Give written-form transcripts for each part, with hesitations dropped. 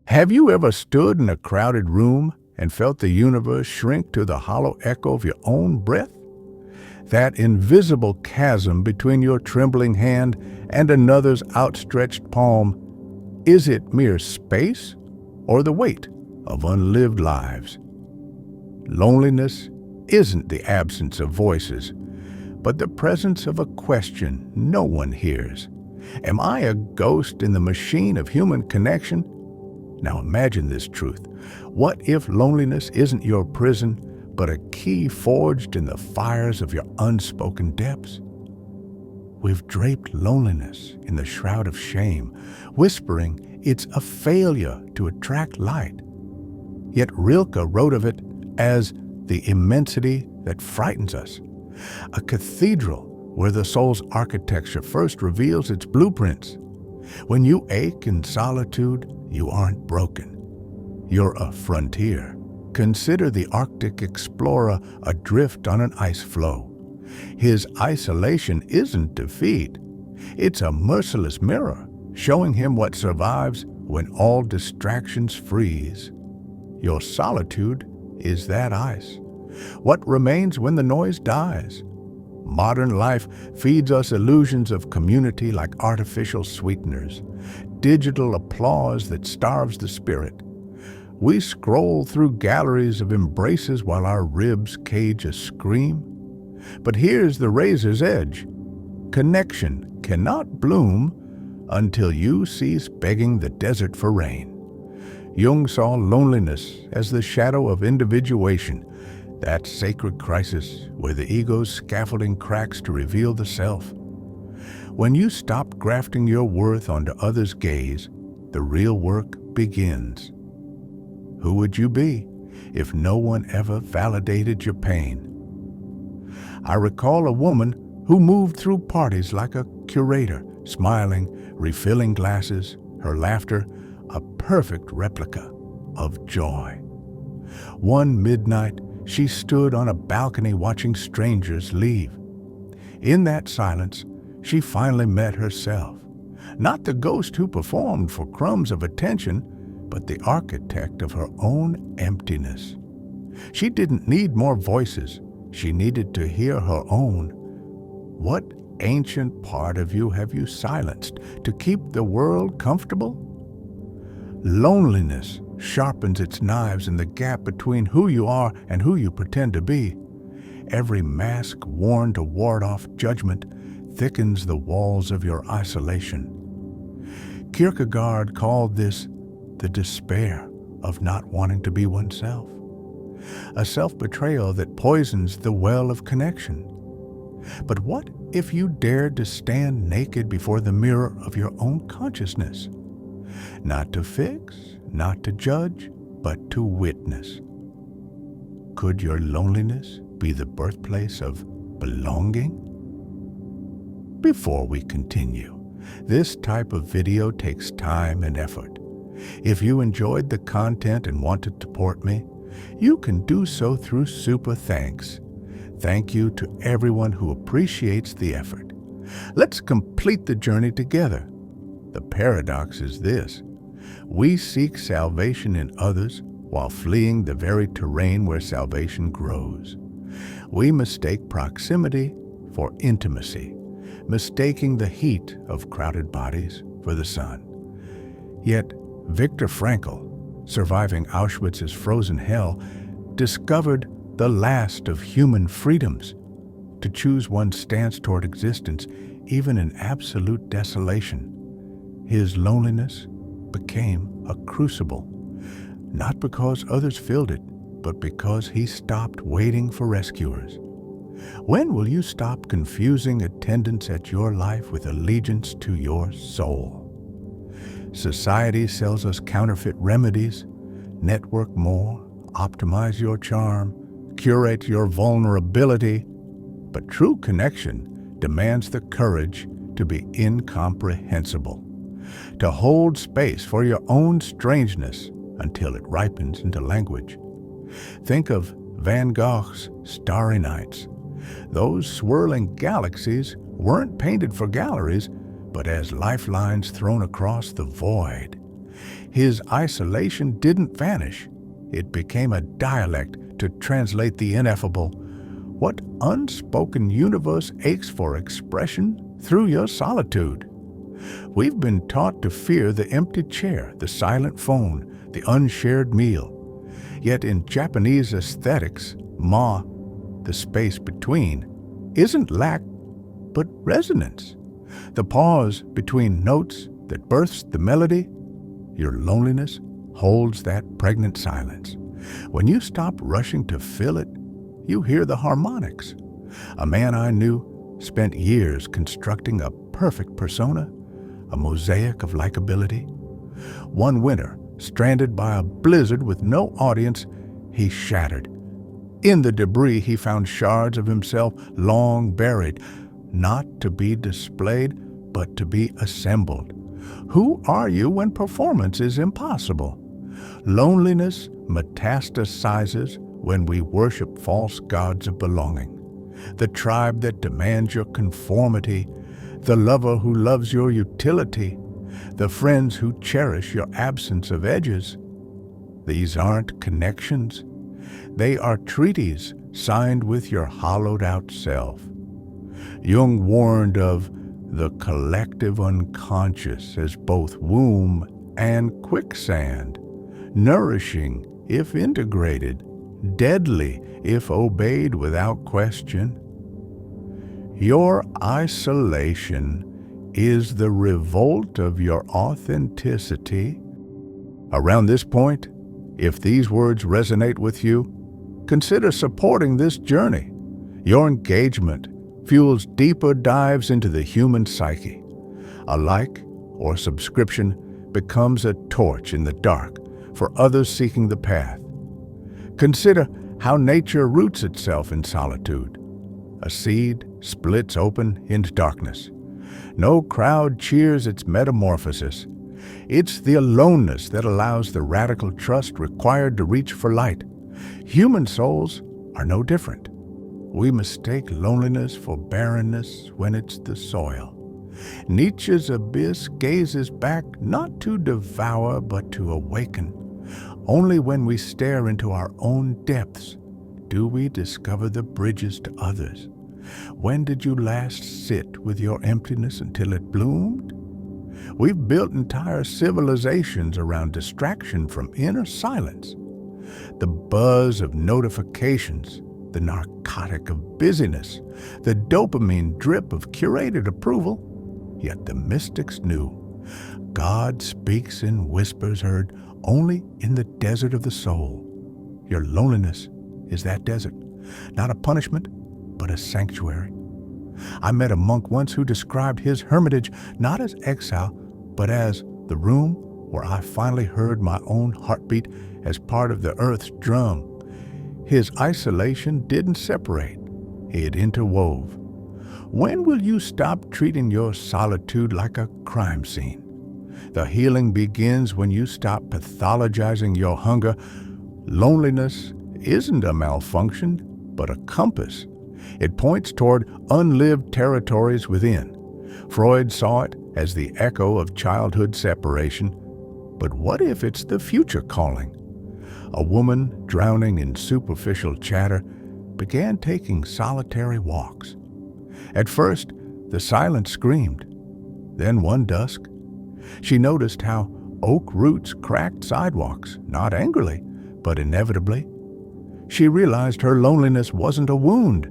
Have you ever stood in a crowded room and felt the universe shrink to the hollow echo of your own breath? That invisible chasm between your trembling hand and another's outstretched palm, is it mere space or the weight of unlived lives? Loneliness isn't the absence of voices, but the presence of a question no one hears. Am I a ghost in the machine of human connection? Now imagine this truth. What if loneliness isn't your prison, but a key forged in the fires of your unspoken depths? We've draped loneliness in the shroud of shame, whispering it's a failure to attract light. Yet Rilke wrote of it as the immensity that frightens us, a cathedral where the soul's architecture first reveals its blueprints. When you ache in solitude, you aren't broken. You're a frontier. Consider the Arctic explorer adrift on an ice floe. His isolation isn't defeat. It's a merciless mirror, showing him what survives when all distractions freeze. Your solitude is that ice. What remains when the noise dies? Modern life feeds us illusions of community like artificial sweeteners, digital applause that starves the spirit. We scroll through galleries of embraces while our ribs cage a scream. But here's the razor's edge. Connection cannot bloom until you cease begging the desert for rain. Jung saw loneliness as the shadow of individuation, that sacred crisis where the ego's scaffolding cracks to reveal the self. When you stop grafting your worth onto others' gaze, the real work begins. Who would you be if no one ever validated your pain? I recall a woman who moved through parties like a curator, smiling, refilling glasses, her laughter a perfect replica of joy. One midnight, she stood on a balcony watching strangers leave. In that silence, she finally met herself. Not the ghost who performed for crumbs of attention, but the architect of her own emptiness. She didn't need more voices. She needed to hear her own. What ancient part of you have you silenced to keep the world comfortable? Loneliness sharpens its knives in the gap between who you are and who you pretend to be. Every mask worn to ward off judgment thickens the walls of your isolation. Kierkegaard called this the despair of not wanting to be oneself, a self-betrayal that poisons the well of connection. But what if you dared to stand naked before the mirror of your own consciousness? Not to fix, not to judge, but to witness. Could your loneliness be the birthplace of belonging? Before we continue, this type of video takes time and effort. If you enjoyed the content and want to support me, you can do so through Super Thanks. Thank you to everyone who appreciates the effort. Let's complete the journey together. The paradox is this: we seek salvation in others while fleeing the very terrain where salvation grows. We mistake proximity for intimacy, mistaking the heat of crowded bodies for the sun. Yet Viktor Frankl, surviving Auschwitz's frozen hell, discovered the last of human freedoms: to choose one's stance toward existence, even in absolute desolation. His loneliness became a crucible, not because others filled it, but because he stopped waiting for rescuers. When will you stop confusing attendance at your life with allegiance to your soul? Society sells us counterfeit remedies: network more, optimize your charm, curate your vulnerability. But true connection demands the courage to be incomprehensible, to hold space for your own strangeness until it ripens into language. Think of Van Gogh's Starry Nights. Those swirling galaxies weren't painted for galleries, but as lifelines thrown across the void. His isolation didn't vanish. It became a dialect to translate the ineffable. What unspoken universe aches for expression through your solitude? We've been taught to fear the empty chair, the silent phone, the unshared meal. Yet in Japanese aesthetics, ma, the space between, isn't lack, but resonance. The pause between notes that births the melody. Your loneliness holds that pregnant silence. When you stop rushing to fill it, you hear the harmonics. A man I knew spent years constructing a perfect persona, a mosaic of likability. One winter, stranded by a blizzard with no audience, he shattered. In the debris, he found shards of himself long buried, not to be displayed, but to be assembled. Who are you when performance is impossible? Loneliness metastasizes when we worship false gods of belonging. The tribe that demands your conformity, the lover who loves your utility, the friends who cherish your absence of edges. These aren't connections. They are treaties signed with your hollowed-out self. Jung warned of the collective unconscious as both womb and quicksand, nourishing if integrated, deadly if obeyed without question. Your isolation is the revolt of your authenticity. Around this point, if these words resonate with you, consider supporting this journey. Your engagement fuels deeper dives into the human psyche. A like or subscription becomes a torch in the dark for others seeking the path. Consider how nature roots itself in solitude. A seed splits open into darkness. No crowd cheers its metamorphosis. It's the aloneness that allows the radical trust required to reach for light. Human souls are no different. We mistake loneliness for barrenness when it's the soil. Nietzsche's abyss gazes back not to devour but to awaken. Only when we stare into our own depths do we discover the bridges to others. When did you last sit with your emptiness until it bloomed? We've built entire civilizations around distraction from inner silence. The buzz of notifications, the narcotic of busyness, the dopamine drip of curated approval. Yet the mystics knew God speaks in whispers heard only in the desert of the soul. Your loneliness is that desert, not a punishment, but a sanctuary. I met a monk once who described his hermitage not as exile, but as the room where I finally heard my own heartbeat as part of the earth's drum. His isolation didn't separate, it interwove. When will you stop treating your solitude like a crime scene? The healing begins when you stop pathologizing your hunger. Loneliness isn't a malfunction, but a compass. It points toward unlived territories within. Freud saw it as the echo of childhood separation. But what if it's the future calling? A woman drowning in superficial chatter began taking solitary walks. At first, the silence screamed. Then one dusk, she noticed how oak roots cracked sidewalks, not angrily, but inevitably. She realized her loneliness wasn't a wound.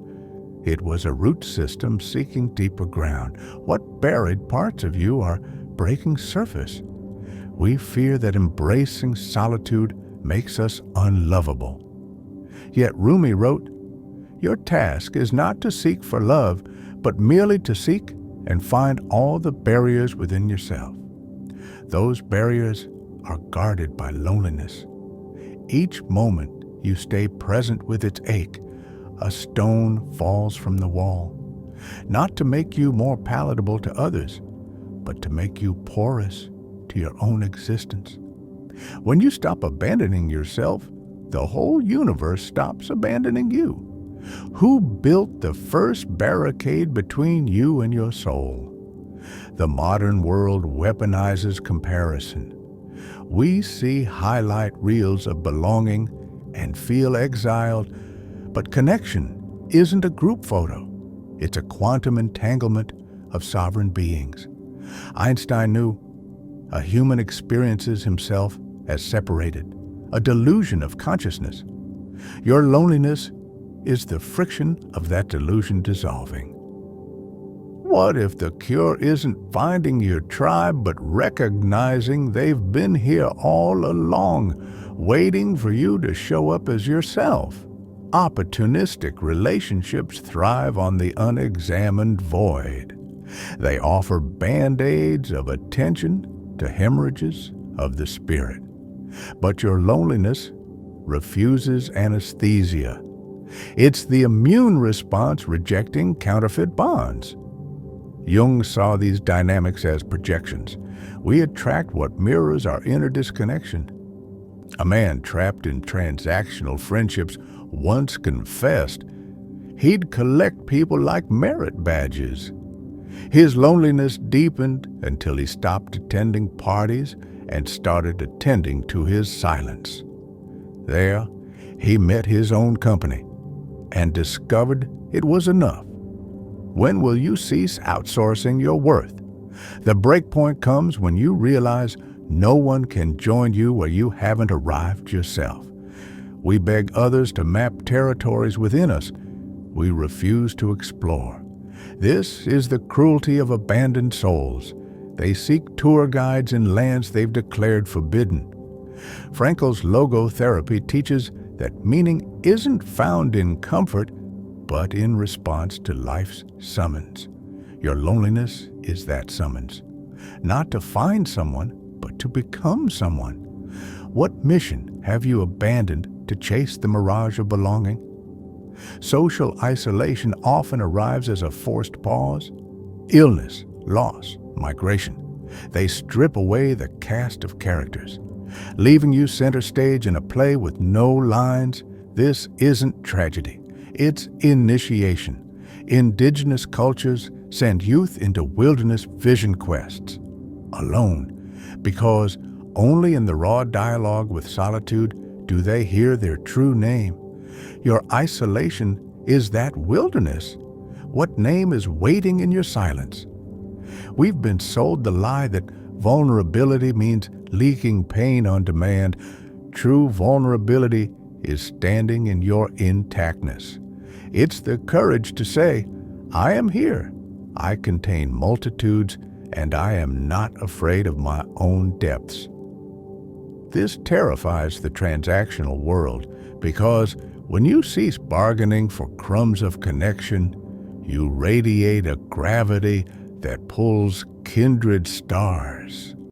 It was a root system seeking deeper ground. What buried parts of you are breaking surface? We fear that embracing solitude makes us unlovable. Yet Rumi wrote, "Your task is not to seek for love, but merely to seek and find all the barriers within yourself." Those barriers are guarded by loneliness. Each moment you stay present with its ache, a stone falls from the wall, not to make you more palatable to others, but to make you porous to your own existence. When you stop abandoning yourself, the whole universe stops abandoning you. Who built the first barricade between you and your soul? The modern world weaponizes comparison. We see highlight reels of belonging and feel exiled, but connection isn't a group photo. It's a quantum entanglement of sovereign beings. Einstein knew a human experiences himself as separated, a delusion of consciousness. Your loneliness is the friction of that delusion dissolving. What if the cure isn't finding your tribe, but recognizing they've been here all along, waiting for you to show up as yourself? Opportunistic relationships thrive on the unexamined void. They offer band-aids of attention to hemorrhages of the spirit. But your loneliness refuses anesthesia. It's the immune response rejecting counterfeit bonds. Jung saw these dynamics as projections. We attract what mirrors our inner disconnection. A man trapped in transactional friendships once confessed he'd collect people like merit badges. His loneliness deepened until he stopped attending parties and started attending to his silence. There, he met his own company and discovered it was enough. When will you cease outsourcing your worth? The breakpoint comes when you realize no one can join you where you haven't arrived yourself. We beg others to map territories within us we refuse to explore. This is the cruelty of abandoned souls. They seek tour guides in lands they've declared forbidden. Frankl's logotherapy teaches that meaning isn't found in comfort, but in response to life's summons. Your loneliness is that summons. Not to find someone, but to become someone. What mission have you abandoned to chase the mirage of belonging? Social isolation often arrives as a forced pause. Illness, loss, migration. They strip away the cast of characters, leaving you center stage in a play with no lines. This isn't tragedy. It's initiation. Indigenous cultures send youth into wilderness vision quests, alone, because only in the raw dialogue with solitude do they hear their true name. Your isolation is that wilderness. What name is waiting in your silence? We've been sold the lie that vulnerability means leaking pain on demand. True vulnerability is standing in your intactness. It's the courage to say, I am here, I contain multitudes, and I am not afraid of my own depths. This terrifies the transactional world because when you cease bargaining for crumbs of connection, you radiate a gravity that pulls kindred stars.